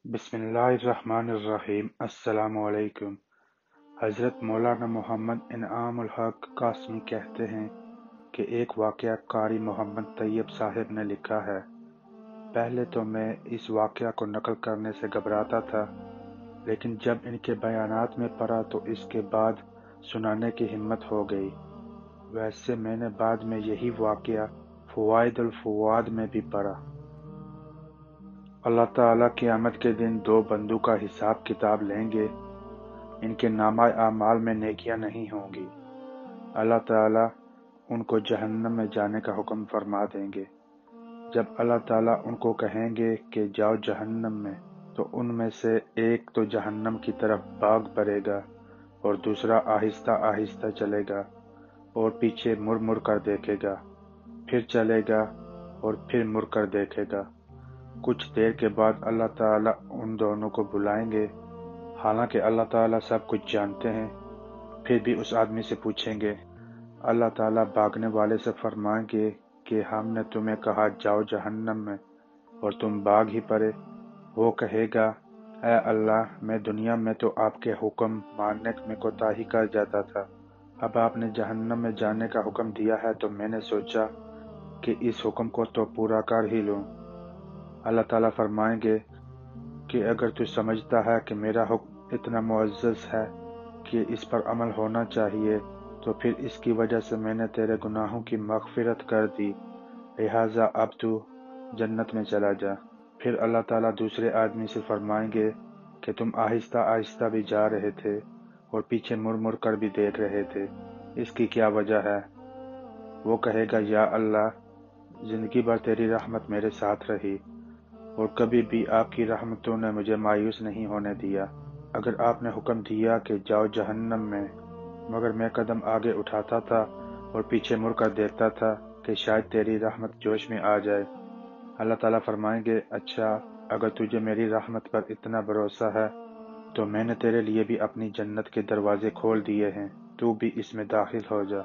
बिस्मिल्लाहिर्रहमानिर्रहीम। अस्सलामु अलैकुम। हज़रत मौलाना मोहम्मद इनाम उल हक कासमी कहते हैं कि एक वाक़या कारी मोहम्मद तैयब साहब ने लिखा है। पहले तो मैं इस वाक़या को नकल करने से घबराता था, लेकिन जब इनके बयानात में पढ़ा तो इसके बाद सुनाने की हिम्मत हो गई। वैसे मैंने बाद में यही वाक़या फ़वाइदुल फ़ुआद में भी पढ़ा। अल्लाह ताला क़यामत के दिन दो बंदों का हिसाब किताब लेंगे। इनके नामा आमाल में नेकियां नहीं होंगी। अल्लाह ताला उनको जहन्नम में जाने का हुक्म फरमा देंगे। जब अल्लाह ताला उनको कहेंगे कि जाओ जहन्नम में, तो उनमें से एक तो जहन्नम की तरफ भाग पड़ेगा और दूसरा आहिस्ता आहिस्ता चलेगा और पीछे मुड़ मुड़ कर देखेगा, फिर चलेगा और फिर मुड़ कर देखेगा। कुछ देर के बाद अल्लाह ताला उन दोनों को बुलाएंगे। हालांकि अल्लाह ताला सब कुछ जानते हैं, फिर भी उस आदमी से पूछेंगे। अल्लाह ताला भागने वाले से फरमाएंगे कि हमने तुम्हें कहा जाओ जहन्नम में और तुम भाग ही पड़े। वो कहेगा, ऐ अल्लाह, मैं दुनिया में तो आपके हुक्म मानने में कोताही कर जाता था। अब आपने जहन्नम में जाने का हुक्म दिया है तो मैंने सोचा कि इस हुक्म को तो पूरा कर ही लूं। अल्लाह ताला फरमाएंगे कि अगर तू समझता है कि मेरा हुक्म इतना मुअज़्ज़ज़ है कि इस पर अमल होना चाहिए, तो फिर इसकी वजह से मैंने तेरे गुनाहों की मग़फ़िरत कर दी, लिहाजा अब तू जन्नत में चला जा। फिर अल्लाह ताला दूसरे आदमी से फरमाएंगे कि तुम आहिस्ता आहिस्ता भी जा रहे थे और पीछे मुड़ मुड़ कर भी देख रहे थे, इसकी क्या वजह है? वो कहेगा, या अल्लाह, ज़िंदगी भर तेरी रहमत मेरे साथ रही और कभी भी आपकी रहमतों ने मुझे मायूस नहीं होने दिया। अगर आपने हुक्म दिया कि जाओ जहन्नम में, मगर मैं कदम आगे उठाता था और पीछे मुड़ कर देखता था कि शायद तेरी रहमत जोश में आ जाए। अल्लाह ताला फरमाएंगे, अच्छा, अगर तुझे मेरी रहमत पर इतना भरोसा है तो मैंने तेरे लिए भी अपनी जन्नत के दरवाजे खोल दिए हैं, तू भी इसमें दाखिल हो जा।